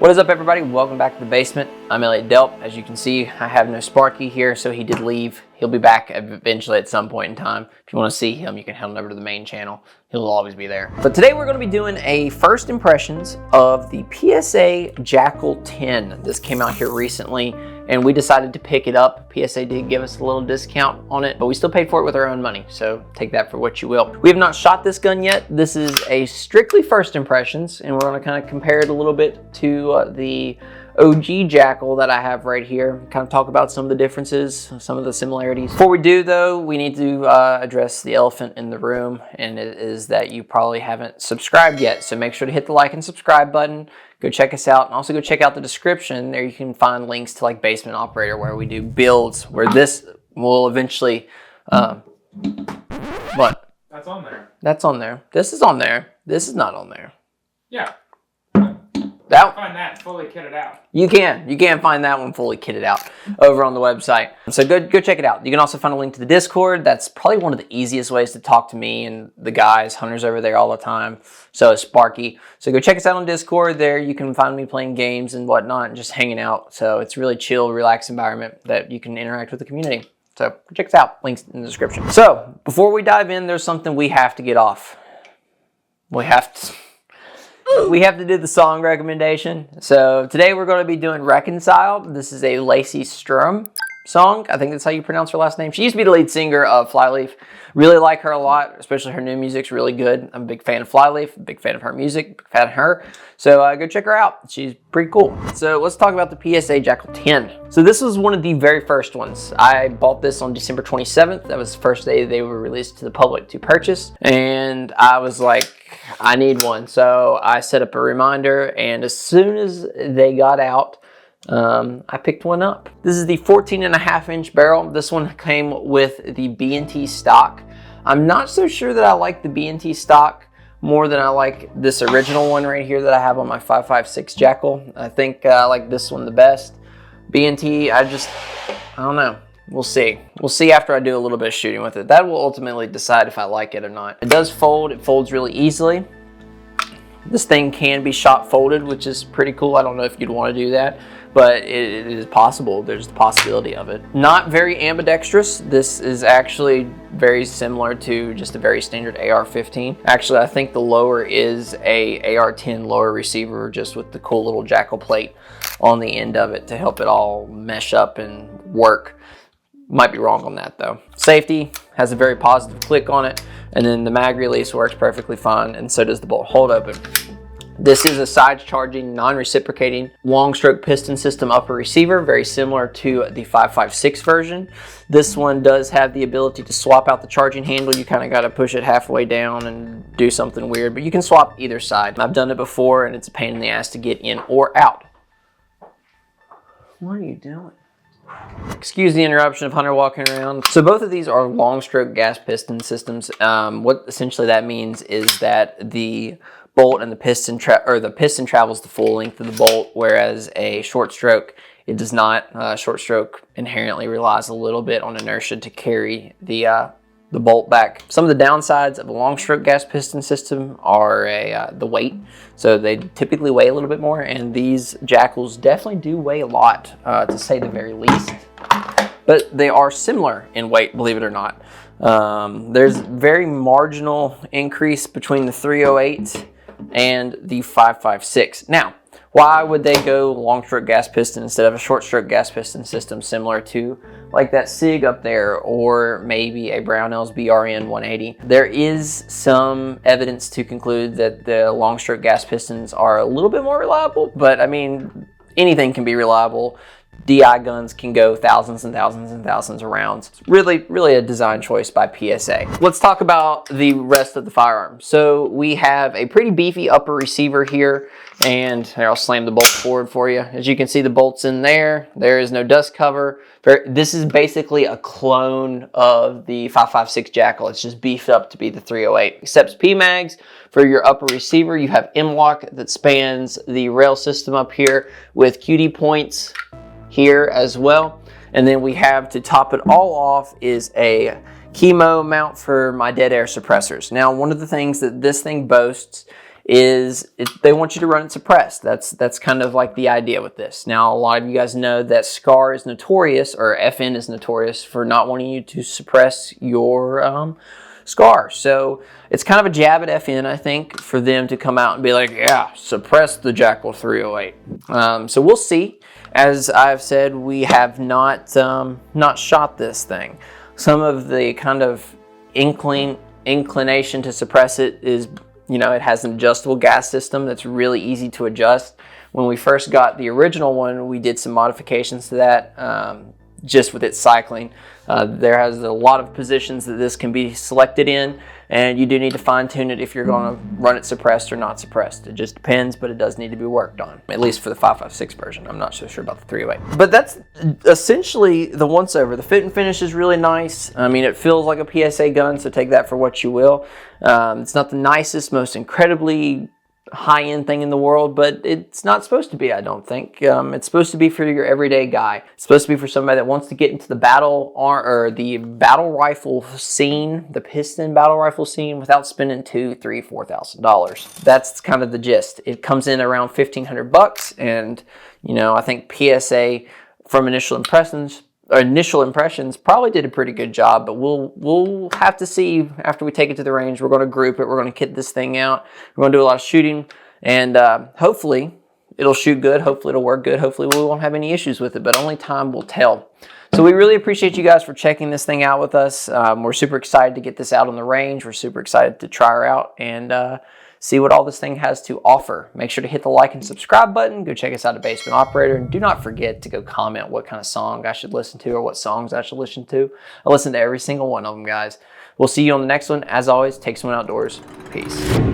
What is up, everybody? Welcome back to the basement. I'm Elliot Delp. As you can see, I have no Sparky here, so he did leave. He'll be back eventually at some point in time. If you want to see him, you can head on over to the main channel. He'll always be there. But today we're going to be doing a first impressions of the PSA Jakl-10. This came out here recently, and we decided to pick it up. PSA did give us a little discount on it, but we still paid for it with our own money, so take that for what you will. We have not shot this gun yet. This is a strictly first impressions, and we're going to kind of compare it a little bit to the OG Jakl that I have right here. Kind of talk about some of the differences, some of the similarities. Before we do though, we need to address the elephant in the room, and it is that you probably haven't subscribed yet. So make sure to hit the like and subscribe button. Go check us out, and also go check out the description. There you can find links to like Basement Operator, where we do builds, where this will eventually, what? That's on there. That's on there. This is on there. This is not on there. Yeah. Find that fully kitted out. You can find that one fully kitted out over on the website. So go check it out. You can also find a link to the Discord. That's probably one of the easiest ways to talk to me and the guys. Hunter's over there all the time. So is Sparky. So go check us out on Discord. There you can find me playing games and whatnot and just hanging out. So it's a really chill, relaxed environment that you can interact with the community. So check us out. Links in the description. So before we dive in, there's something we have to get off. We have to do the song recommendation. So today we're going to be doing Reconciled. This is a Lacey Sturm song. I think that's how you pronounce her last name. She used to be the lead singer of Flyleaf. Really like her a lot, especially her new music's really good. I'm a big fan of Flyleaf, a big fan of her music, big fan of her. So go check her out. She's pretty cool. So let's talk about the PSA Jakl-10. So this was one of the very first ones. I bought this on December 27th. That was the first day they were released to the public to purchase. And I was like, I need one. So I set up a reminder, and as soon as they got out, I picked one up. This is the 14.5-inch barrel. This one came with the B&T stock. I'm not so sure that I like the B&T stock more than I like this original one right here that I have on my 5.56 Jakl. I think I like this one the best. B&T, I don't know. We'll see. We'll see after I do a little bit of shooting with it. That will ultimately decide if I like it or not. It does fold. It folds really easily. This thing can be shot folded, which is pretty cool. I don't know if you'd want to do that, but it is possible. There's the possibility of it. Not very ambidextrous. This is actually very similar to just a very standard AR-15. Actually, I think the lower is a AR-10 lower receiver, just with the cool little Jakl plate on the end of it to help it all mesh up and work. Might be wrong on that though. Safety has a very positive click on it, and then the mag release works perfectly fine, and so does the bolt hold open. This is a side charging, non-reciprocating, long stroke piston system upper receiver, very similar to the 5.56 version. This one does have the ability to swap out the charging handle. You kind of got to push it halfway down and do something weird, but you can swap either side. I've done it before, and it's a pain in the ass to get in or out. What are you doing? Excuse the interruption of Hunter walking around. So both of these are long stroke gas piston systems. What essentially that means is that the bolt and the piston travels the full length of the bolt, whereas a short stroke, it does not. Short stroke inherently relies a little bit on inertia to carry the bolt back. Some of the downsides of a long stroke gas piston system are the weight. So they typically weigh a little bit more, and these Jakls definitely do weigh a lot, to say the very least. But they are similar in weight, believe it or not. There's very marginal increase between the 308 and the 5.56. Now, why would they go long stroke gas piston instead of a short stroke gas piston system similar to like that SIG up there, or maybe a Brownells BRN 180? There is some evidence to conclude that the long stroke gas pistons are a little bit more reliable, but I mean, anything can be reliable. DI guns can go thousands and thousands and thousands of rounds. It's really a design choice by PSA. Let's talk about the rest of the firearm. So we have a pretty beefy upper receiver here, and here, I'll slam the bolt forward for you. As you can see, the bolt's in there. There is no dust cover. This is basically a clone of the 5.56 Jakl. It's just beefed up to be the 308. Accepts PMags for your upper receiver. You have M-LOK that spans the rail system up here with QD points here as well. And then we have, to top it all off, is a chemo mount for my dead air suppressors. Now, one of the things that this thing boasts they want you to run it suppressed. That's kind of like the idea with this. Now, a lot of you guys know that SCAR is notorious, or FN is notorious for not wanting you to suppress your SCAR. So it's kind of a jab at FN, I think, for them to come out and be like, yeah, suppress the Jakl 308. So we'll see. As I've said, we have not shot this thing. Some of the kind of inclination to suppress it is, it has an adjustable gas system that's really easy to adjust. When we first got the original one, we did some modifications to that just with its cycling. There has a lot of positions that this can be selected in, and you do need to fine tune it if you're going to run it suppressed or not suppressed. It just depends, but it does need to be worked on, at least for the 5.56 version. I'm not so sure about the 308. But that's essentially the once over. The fit and finish is really nice. I mean, it feels like a PSA gun, so take that for what you will. It's not the nicest, most incredibly high-end thing in the world, but it's not supposed to be, I don't think. It's supposed to be for your everyday guy. It's supposed to be for somebody that wants to get into the battle rifle scene, the piston battle rifle scene, without spending $2,000, $3,000, $4,000. That's kind of the gist. It comes in around $1,500, and I think PSA from initial impressions probably did a pretty good job, but we'll have to see after we take it to the range. We're going to group it. We're going to kit this thing out. We're going to do a lot of shooting, and hopefully it'll shoot good. Hopefully it'll work good. Hopefully we won't have any issues with it, but only time will tell. So we really appreciate you guys for checking this thing out with us. We're super excited to get this out on the range. We're super excited to try her out and see what all this thing has to offer. Make sure to hit the like and subscribe button. Go check us out at Basement Operator. And do not forget to go comment what kind of song I should listen to or what songs I should listen to. I listen to every single one of them, guys. We'll see you on the next one. As always, take someone outdoors. Peace.